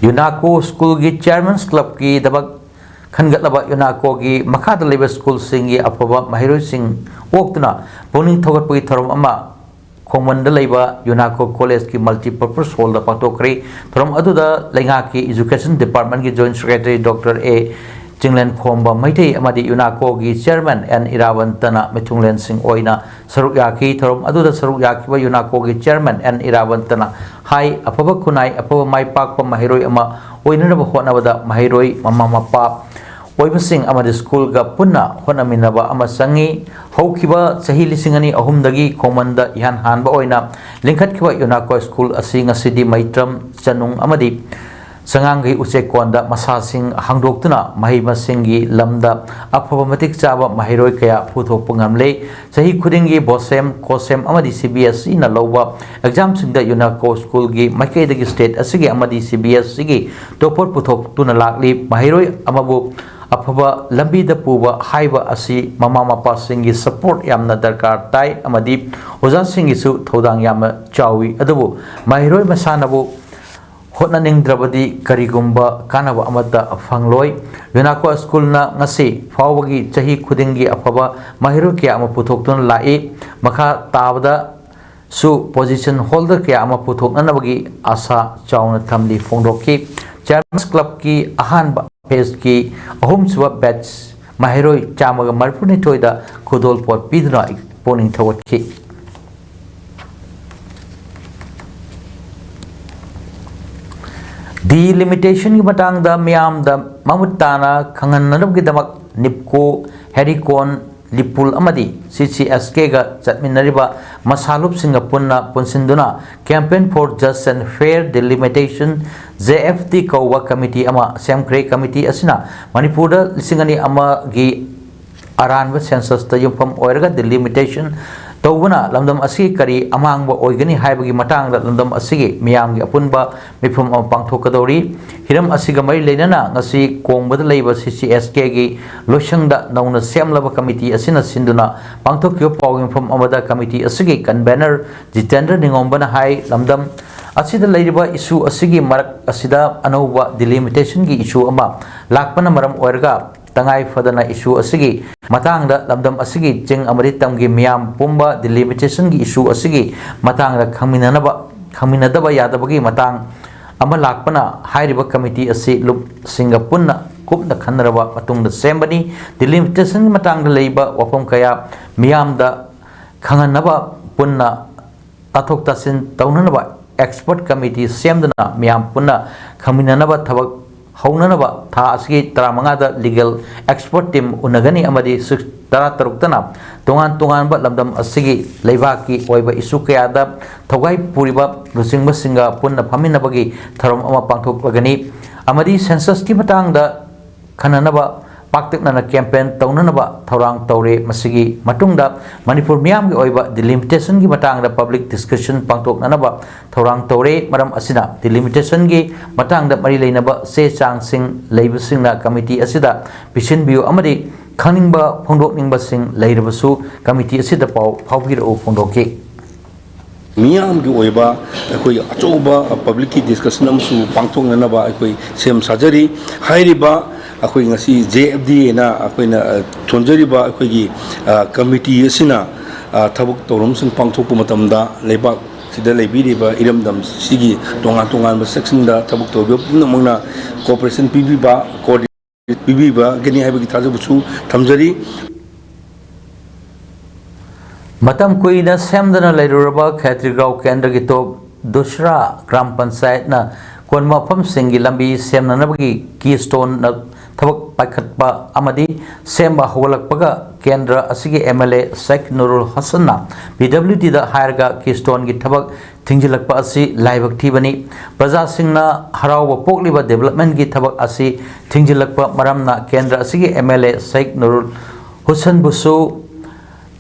Speaker 1: UNACO School gi Chairman's Club ki dabak Khangatlaba UNACO gi makhada leba school singi afaba mahiroi sing oktuna puning thogatpagi thorom ama khongmanda leba UNACO College ki multipurpose hall da patokri thorom aduda lenga ki education department ki joint secretary Dr. A Jinglen Khomba Maitei amadi UNACO gi chairman and Irawantana Mithunglen Singh oina saruk yaki thorom aduda saruk yakiba UNACO gi chairman and Irawantana hai afaba kunai afaba mai pakpa mahiroi ama oinaba hotnabada mahiroi mama mapa oibasing amadi school ga punna honaminaba ama sangi haukiba sahi lisingani ahumdagi khomanda ihan hanba oina lingkhatkiba UNACO school asi ngasidi maitram chanung amadi sangangi uchekonda masasing hangdoktuna mahimasingi lamda afaba matik chaba mahiroi kaya puthokpa ngamle sahi khudingi bosem kosem amadi CBSE na loba exam singda UNACO school gi maikaidagi state asigi amadi CBSE gi topor puthok tuna lakli mahiroi amabu afaba lambi da puba haiba asi mama mapa singi support yamna darkar tai amadi oza singi su thodang yamna chawi adubu mahiroi masanabu hotnaningrabadi karigumba kanaba amata fangloi Yunako school na ngasi fawagi chahi khudingi afaba mahiru kya ama puthokton lai makha tabada su position holder kya ama puthoknanabagi asa chauna thamli phongdoki Chairman's Club ki ahanba phase ki ahum suwa batch mahiroi chamaga marpuni toida khudol pot pidna poning thawatki Delimitation की मतंग द मियाम द ममुताना खंगन नरब की दमक निपको हेरिकोन लिपुल अमदी CCSK का चटमिनरिबा मसालुप सिंह पुन्ना पुनसिंदुना campaign for just and fair delimitation JFD कौवा कमिटी अमा सेमक्रे कमिटी असिना मणिपुर लिसिंगनी अमा गी अरानव सेंसस द युफम ओरगा डिलिमिटेशन तौबना लमदम असि करी अमांगबा ओइगनी हाइबगी मटांग लमदम असि मियामगी अपुनबा मिफम पांगथोकदौरी हिरम असिगा मरि लेनना ngasi कोंगबद लेबा CCSK गी लोशंगदा नौना सेमलबा कमिटी असिना सिंदुना पांगथोकियो पावगिंग फम अमदा कमिटी असिगी कन्वेनर जितेंद्र निंगोंबना हाई लमदम असिदा लेरिबा इशू असिगी मरक असिदा अनौबा डिलिमिटेशन गी इशू अमा लाकपना मरम ओरगा तंगाई फदना इशू असिगी मतंगदा लमदम असिगी चिंग अमरि तमगी मियाम पुंबा डिलिमिटेशन गी इशू असिगी मतंगदा खमिनदबा यादबगी मतंग अमा लाकपना हाइरिबा कमिटी असि लुप सिंगापुरना कुपना खनरबा मतुंगदा सेमबनी डिलिमिटेशन गी मतंगदा लेबा वफम कया मियामदा खंगनबा पुन्ना ताथोक तासिन तौननबा एक्सपर्ट कमिटी सेमदना मियाम पुन्ना खमिननबा थबक हौननबा था असगी तरामंगादा लीगल एक्सपर्ट टीम उनगनी अमदी तरा तरुक्तना तोंगान तोंगानबा लमदम असगी लेबाकी ओइबा इशू कयादा थौगाई पुरिबा लुसिंगबा सिंगा पुन्ना फमिनबगी थरम अमा पांथोकगनी अमदी सेंसस की मतंगदा खननबा पाक्तकना कैंपेन तौननबा थौरांग तौरे मसिगी मतुंगदा मणिपुर मियाम की ओइबा डिलिमिटेशन की मतंगदा पब्लिक डिस्कशन पांथोकनबा थौरांग तौरे मरम असिना डिलिमिटेशन की मतंगदा मरि लेनबा से चांगसिंग लेबसिंगना कमिटी असिदा पिसिनबियो अमदी खनिंगबा फोंदोकनिंगबा सिंग लेरबसु कमिटी असिदा पाव फावगिरो फोंदोके
Speaker 12: मियाम की ओइबा अखोई अचौबा पब्लिक की डिस्कशन अमसु पांथोकनबा अखोई सेम साजरी हाइरिबा अखोई ngasi JFD ना अखोइना थोंजरिबा अखोइगी कमिटी असिना थबक तौरम सिंग पांथोकपु मतमदा लेबा सिदा लेबिरिबा इरमदम सिगी तोंगा तोंगा सेक्शन दा थबक तौबो पुनमंगना कोऑपरेशन पीबीबा कोऑर्डिनेट पीबीबा गनि हाइबगी थाजबुसु थमजरी
Speaker 1: मतम कुइना सेमदना लेरुरबा खैत्रिगांव केंद्र की तो दूसरा ग्राम पंचायत ना कोनमाफम सिंगी लंबी सेमननबगी की स्टोन थबक पाखतबा अमदी सेमबा होगलकपगा केंद्र असिगे MLA शेख नुरुल हसन PWD दा हायरगा की स्टोन की थबक थिंजिलकपा असि लाइबक थीबनी प्रजा सिंगना हरावबा पोकलिबा डेवलपमेंट की थबक असि थिंजिलकपा मरमना केंद्र असिगे MLA शेख नुरुल हुसैन बुसु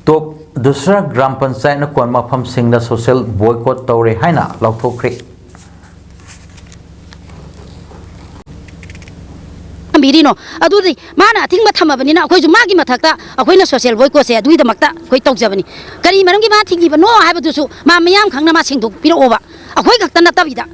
Speaker 1: तो दूसरा ग्राम पंचायत न कोनमाफम सिंगना सोशल बॉयकॉट तौरे हाइना लौथोख्रे
Speaker 13: बिरिनो अदुदी माना थिंग थमबनिना अखोय मागी मथक्ता अखोयना सोशल बॉयकॉट से अदुई दमक्ता अखोय तौजबनी करी मरमगी मा थिंगिबा नो हायबदुसु मा मयाम खंगना मा सिंदुक पिरोबा अखोय खक्ता नतबिदा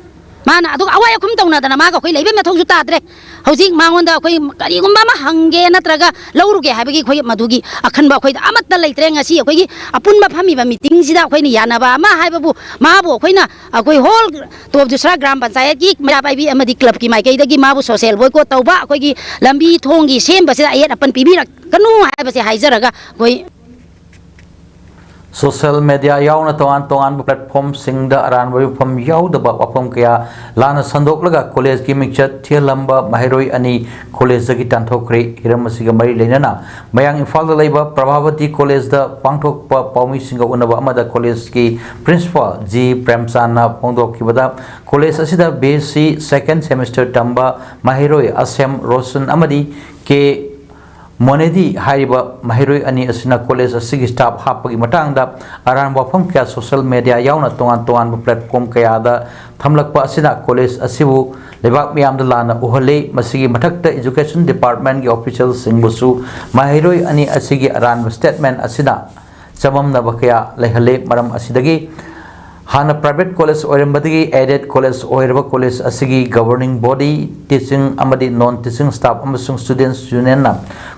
Speaker 13: माना अदु अवाय अखुम तौनादना मागा अखोय लेबे मथौजु ताद्रे हौजिक मांगोंदा अखोय करीगुम्बा मा हंगे नत्रगा लौरुगे हायबगी अखोय मधुगी अखनबा अखोय अमत्ता लेत्रे ngasi अखोयगी अपुनबा फमीबा मीटिंग सिदा अखोयनी यानाबा मा हायबबु माबु अखोयना अखोय होल तो दूसरा ग्राम पंचायत की मयाबाई अमदी क्लब की माइकैदगी माबु सोशल बॉयकॉट तौबा अखोयगी लंबी थोंगी सेमबसिदा अयत अपन पिबिरकनु हायबसे हाइजरगा अखोय
Speaker 1: सोशल मीडिया यावना तोंगान तोंगान प्लेटफॉर्म सिंग द अरान वफम यावदबा वफम कया लाना संदोकलगा कॉलेज की मिक्चर थियलंबा महिरोई अनि कॉलेज की तांथोख्रे हिरम सिग मरि लेनना मयांग इम्फाल लेबा प्रभावती कॉलेज द पांथोकपा पाउमी सिंग उनबा अमदा कॉलेज की प्रिंसिपल जी प्रेमचांदना फोंदोखिबदा कॉलेज असिदा BSc सेकंड सेमेस्टर तंबा महिरोई असेम रोशन अमदी के मोनेदी हाइबा महिरोई अनि असिना कॉलेज असिगी स्टाफ हापगी मटांगदा अरान वफम क्या सोशल मीडिया यावना तोंगान तोंगान प्लेटफॉर्म कयादा थमलकपा असिना कॉलेज असिबु लेबाक मियामदा लाना उहले मसिगी मथक्ता एजुकेशन डिपार्टमेंट की ऑफिशियल सिंगबुसु महिरोई अनि असिगी अरान स्टेटमेंट असिना चममना बकया लेहले मरम असिदगी Hana private college oirambadagi aided college oiraba college asigi governing body teaching amadi non teaching staff amasung students union na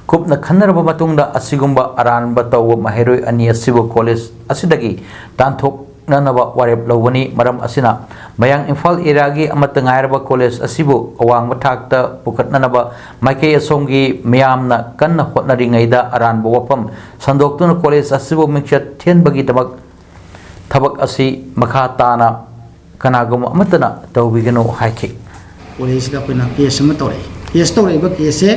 Speaker 1: kupna khanaraba matungda asigumba aranba taw maheroi ani asibu college asidagi tanthok nanaba warep lawani maram asina mayang Imphal area gi amata ngairaba college asibu awang mathakta pukat nanaba maike asomgi miyamna kanna hotnari ngaida aranba wapam sandoktuna college asibu mingchat thenbagi tabak tabak asi makha tana kanagum amatana tawbigano haiki
Speaker 14: college da pina case ma tore case tore ba case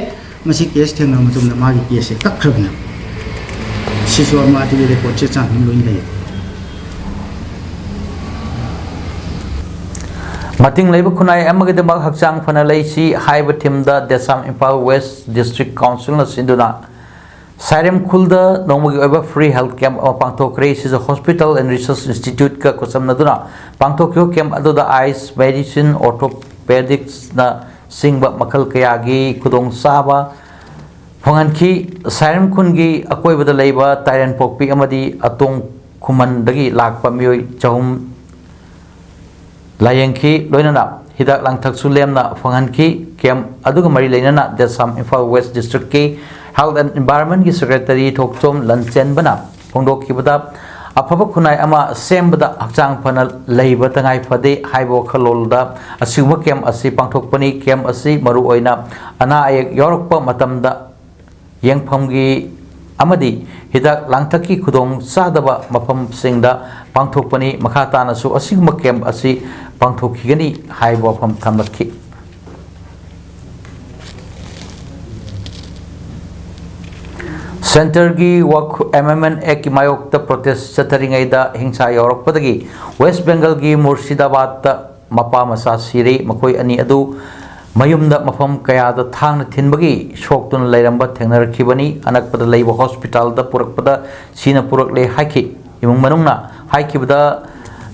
Speaker 14: masi case thengna matumna magi case kakhrabna sisu ma ti de ko che chan loin dai
Speaker 1: Mating Labor Kunai Amagadabag Haksang Fanalasi Haiba Timda Desam Imphal West District Council Sinduna Sarem Kulda Nomagi Eva Free Health Camp of Pangtokre is a hospital and research institute ka kusam naduna Pangtokyo Camp Adoda Eyes Medicine Orthopedics na Singba Makal Kayagi Kudong Saba Panganki Sarem Kungi Akoi Bada Labor Tyrant Pokpi Amadi Atong Kumandagi Lakpa Mioy Chahum Layangki loinana hidak langthak sulemna phanganki kem aduga mari leinana Desam Imphal West District ki Health and Environment ki Secretary Thokchom Lanchen bana phongdok kibada afaba khunai ama sembada hakchang phana leiba tangai phade haibo khalolda asuma kem asi pangthokpani kem asi maru oina ana ayek yorokpa matamda yengphamgi amadi hidak langthaki khudong sadaba mafam singda pangthokpani makhatana su asigma kem asi pangthokigani haibo pham thamlakhi Center gi wak MMN ek mayok ta protest chataringaida hingsa yorokpadagi West Bengal gi Murshidabad ta mapa masa siri makoi ani adu mayumda mafam kaya da thang thinbagi shoktun lairamba thengnarakibani anakpada leiba hospital da purakpada sina purakle haiki imung manungna haikibda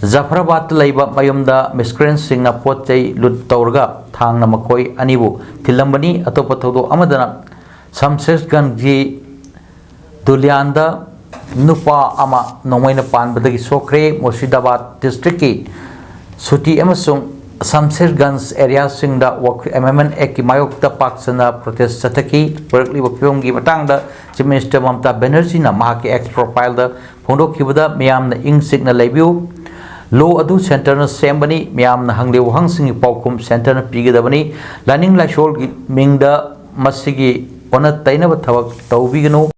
Speaker 1: Zafrabad leiba mayumda miscreants singna potchai lut tawrga thangna makoi anibu thilambani atopa thodo amadana Samses Ganji Dulyanda Nupa ama nomaina panbadagi sokre Murshidabad district ki Suti emasung Samsirganj area singda wak MMN ek mayokta paksana protest sataki berkli bapyonggi matangda Chief Minister Mamta Banerjee na mahaki ex profile da phondok kibada miyam na ing signa lebiu Law adu center na sembani miyam na hangleu hangsingi paukum center na pigidabani laning laishol mingda masigi ona taina bathabak tawbigano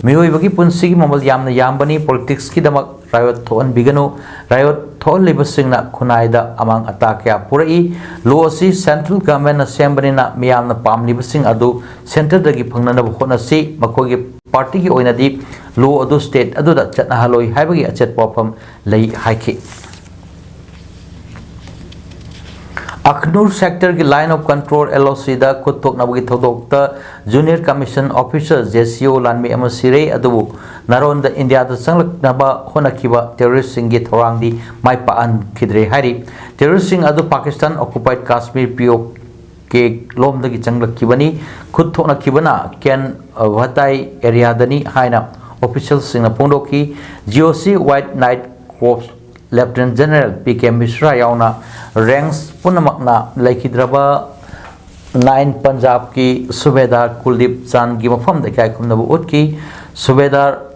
Speaker 1: Mioi bagi punsigi mamal yamna yambani politics ki damak riot thon bigano riot thon libasing na kunaida amang atakya purai law si central government na sembani na miyam na pamni basing adu center dagi phangna na khona si makogi party ki oinadi law adu state adu da chatna haloi haibagi achet popam lei haiki Akhnur sector ki line of control LOC da kutok nabagi thodok ta junior commission officer JCO lanmi amasire adu naron da India da sanglak naba honakiba terrorist singi thorang di mai paan khidre hari terrorist sing adu Pakistan occupied Kashmir PO ke lom da gi changlak kibani khud thona kibana ken Vatai area dani haina official sing na pondoki GOC White Knight Corps Lieutenant General PK Mishra yauna ranks punamakna laikhidraba 9 Punjab ki Subedar Kuldip Chan gi mafam da kai khumnabu utki Subedar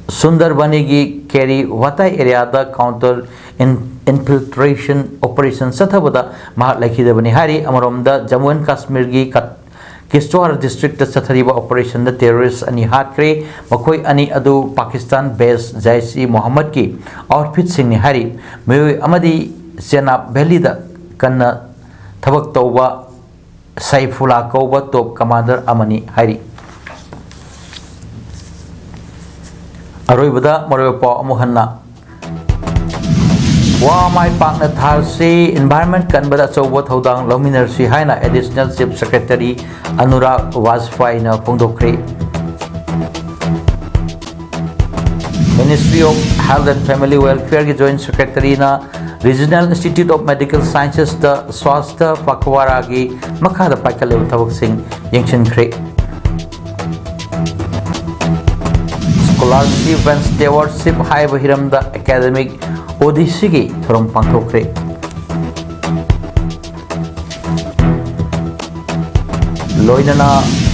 Speaker 1: Sundarbani gi carry Vatai area da counter infiltration operation sathabada mahat laikhidabani hari amaromda Jammu and Kashmir gi Kishtwar district da chathariba operation da terrorists ani hatkre makoi ani adu Pakistan based Jaish Muhammad ki outfit sing ni hari me amadi Sena Valley da kanna thabak tawba Saifullah Kauba top commander amani hari aroibada moropa amuhanna wa mai pakna tharsi environment kanbada chawba thodang lominar si haina additional chief secretary Anurag Vajpayee na phongdokre Ministry of Health and Family Welfare ki joint secretary na Regional Institute of Medical Sciences da Swasthya Pakhwara gi makhada paikale thabak sing yengshin khre scholarship and stewardship हाइब हिरमदा academic odyssey की थरम पांथोखरे लोइनना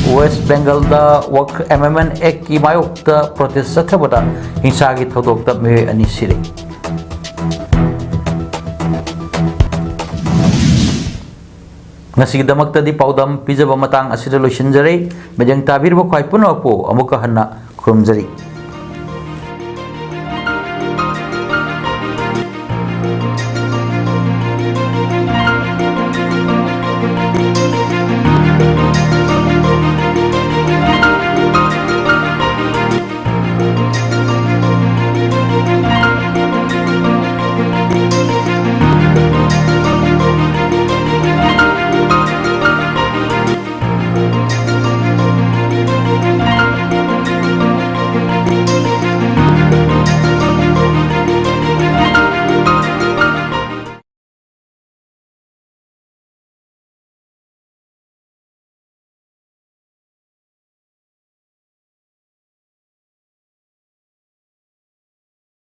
Speaker 1: waste Bengal दा वक एमएमएन act की मायोक्ता protest चथबदा हिंसा की थौदोक्ता मे अनि सिरे ngasigidamakta di paudam pijaba matang asida loisinjare mejang tabirba khwai punappo amuka hanna khurumjari